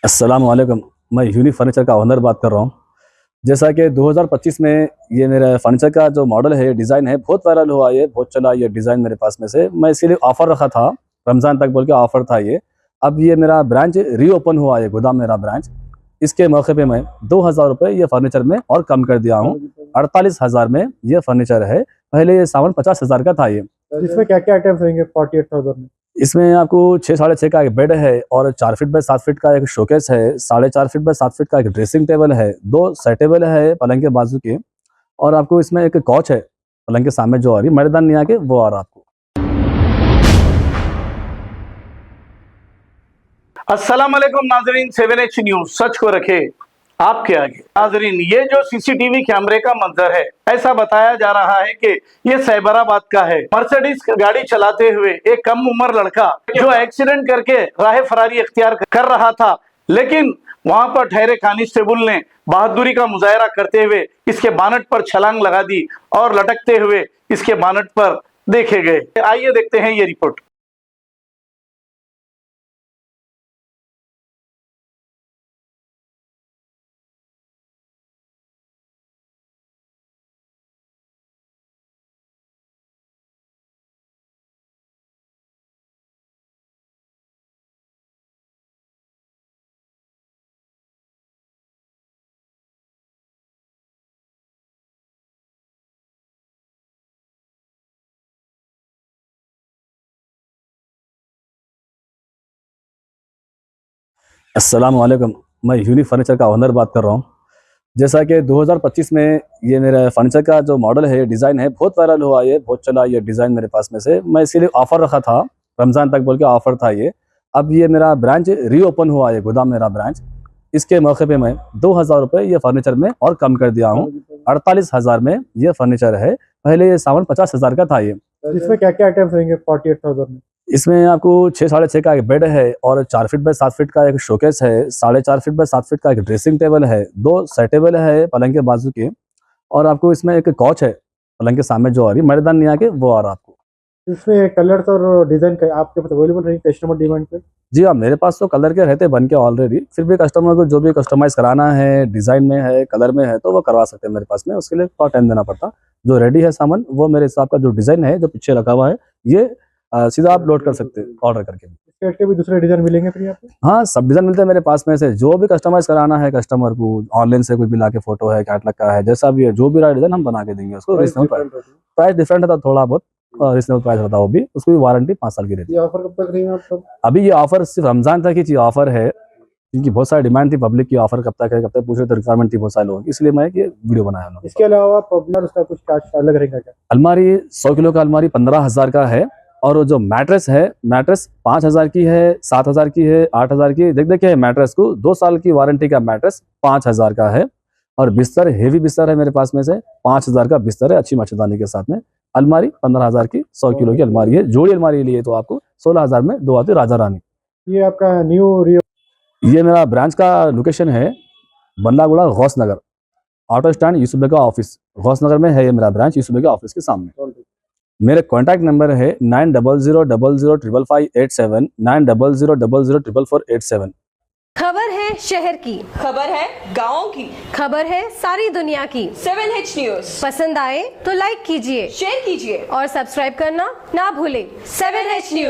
अस्सलाम वालेकुम। मैं यूनिक फर्नीचर का ओनर बात कर रहा हूँ। जैसा कि 2025 में ये मेरा फर्नीचर का जो मॉडल है, डिज़ाइन है, बहुत वायरल हुआ, ये बहुत चला ये डिज़ाइन मेरे पास में से। मैं इसीलिए ऑफ़र रखा था, रमज़ान तक बोल के ऑफ़र था ये। अब ये मेरा ब्रांच रीओपन हुआ है, गोदाम मेरा ब्रांच। इसके मौके पे मैं 2000 रुपये ये फर्नीचर में और कम कर दिया हूँ। 48,000 में ये फर्नीचर है। पहले ये सामान 50,000 का था ये। इसमें क्या क्या आइटम्स रहेंगे 48,000 में? इसमें आपको 6 साढ़े 6 का एक बेड है और 4 फीट बाय 7 फीट का एक शोकेस है, 4.5 फीट बाय 7 फीट का एक ड्रेसिंग टेबल है, 2 सेट टेबल है पलंग के बाजू के, और आपको इसमें एक कॉच है पलंग के सामने जो आ रही मर्दान नहीं आके वो आ रहा आपको। अस्सलाम वालेकुम नाजरीन, 7H न्यूज सच को रखे आपके आगे। नाजरीन, ये जो सीसीटीवी कैमरे का मंजर है, ऐसा बताया जा रहा है कि ये साइबराबाद का है। मर्सिडीज गाड़ी चलाते हुए एक कम उम्र लड़का जो एक्सीडेंट करके राह फरारी इख्तियार कर रहा था, लेकिन वहां पर ठहरे कांस्टेबल ने बहादुरी का मुजाहरा करते हुए इसके बानट पर छलांग लगा दी और लटकते हुए इसके बानट पर देखे गए। आइए देखते हैं ये रिपोर्ट। अस्सलाम वालेकुम। मैं यूनिक फर्नीचर का ओनर बात कर रहा हूँ। जैसा कि 2025 में ये मेरा फर्नीचर का जो मॉडल है, डिज़ाइन है, बहुत वायरल हुआ, ये बहुत चला ये डिज़ाइन मेरे पास में से। मैं इसीलिए ऑफ़र रखा था, रमज़ान तक बोल के ऑफ़र था ये। अब ये मेरा ब्रांच रीओपन हुआ है, गोदाम मेरा ब्रांच। इसके मौके पे मैं 2000 रुपये ये फर्नीचर में और कम कर दिया हूँ। 48,000 में ये फर्नीचर है। पहले ये सामान 50,000 का था ये। इसमें क्या क्या आइटम्स रहेंगे 48,000 में? इसमें आपको 6 साढ़े 6 का एक बेड है और 4 फीट बाय 7 फीट का एक शोकेस है, 4.5 फीट बाय 7 फीट का एक ड्रेसिंग टेबल है, 2 सेट टेबल है पलंग के बाजू के, और आपको इसमें एक कॉच है पलंग के सामने जो आ रही मर्दान नहीं आके वो आ रहा आपको। इसमें कलर्स और डिजाइन का आपके पास अवेलेबल रहेंगे कस्टमर डिमांड पे? जी हाँ, मेरे पास तो कलर के रहते बन के ऑलरेडी। फिर भी कस्टमर को जो भी कस्टमाइज कराना है, डिज़ाइन में है, कलर में है, तो वो करवा सकते हैं मेरे पास में। उसके लिए थोड़ा टाइम देना पड़ता। जो रेडी है सामान, वो मेरे हिसाब का जो डिज़ाइन है, जो पीछे रखा हुआ है, ये सीधा आप लोड कर सकते हैं ऑर्डर करके। इसके हट के भी दूसरे डिजाइन मिलेंगे फिर यहाँ पे? हाँ, सब डिज़ाइन मिलते हैं मेरे पास में से। जो भी कस्टमाइज़ कराना है कस्टमर को, ऑनलाइन से कुछ भी लाके फ़ोटो है, कैटलॉग का है, जैसा भी है, जो भी रहा डिज़ाइन हम बना के देंगे उसको। रीज़नेबल प्राइस डिफरेंट रहता थोड़ा बहुत, रीज़नेबल प्राइस रहता है वो भी। उसकी वारंटी 5 साल की रहती है। ये ऑफर कब तक रहेगा आपका? अभी ये ऑफ़र सिर्फ रमज़ान तक ही ऑफ़र है, क्योंकि बहुत सारी डिमांड थी पब्लिक की, ऑफ़र कब तक है, कब तक पूछ रहे थे, रिक्वायरमेंट थी बहुत सारे लोगों की, इसलिए मैं ये वीडियो बनाया हूँ। इसके अलावा पॉपुलर उसका कुछ चार्ज अलग रहेगा क्या? अलमारी 100 किलो का अलमारी 15,000 का है, और जो मैट्रेस है, मैट्रेस 5,000 की है, 7,000 की है, 8,000 की। देखिए मैट्रेस को 2 साल की वारंटी का मैट्रेस 5,000 का है। और बिस्तर हेवी बिस्तर है मेरे पास में से, 5,000 का बिस्तर है अच्छी मच्छरदानी के साथ में। अलमारी 15,000 की 100 किलो की अलमारी है। जोड़ी अलमारी लिए तो आपको 16,000 में 2 आती है राजा रानी। ये आपका न्यू ये मेरा ब्रांच का लोकेशन है बल्लागुड़ा गौस नगर, ऑटो स्टैंड यूसुफ बेगा ऑफिस, गौस नगर में है ये मेरा ब्रांच, यूसुफ बेगा ऑफिस के सामने। मेरे कॉन्टैक्ट नंबर है 9000005587, 9000004487। खबर है शहर की, खबर है गाँव की, खबर है सारी दुनिया की। 7H न्यूज पसंद आए तो लाइक कीजिए, शेयर कीजिए और सब्सक्राइब करना ना भूलें। 7H news.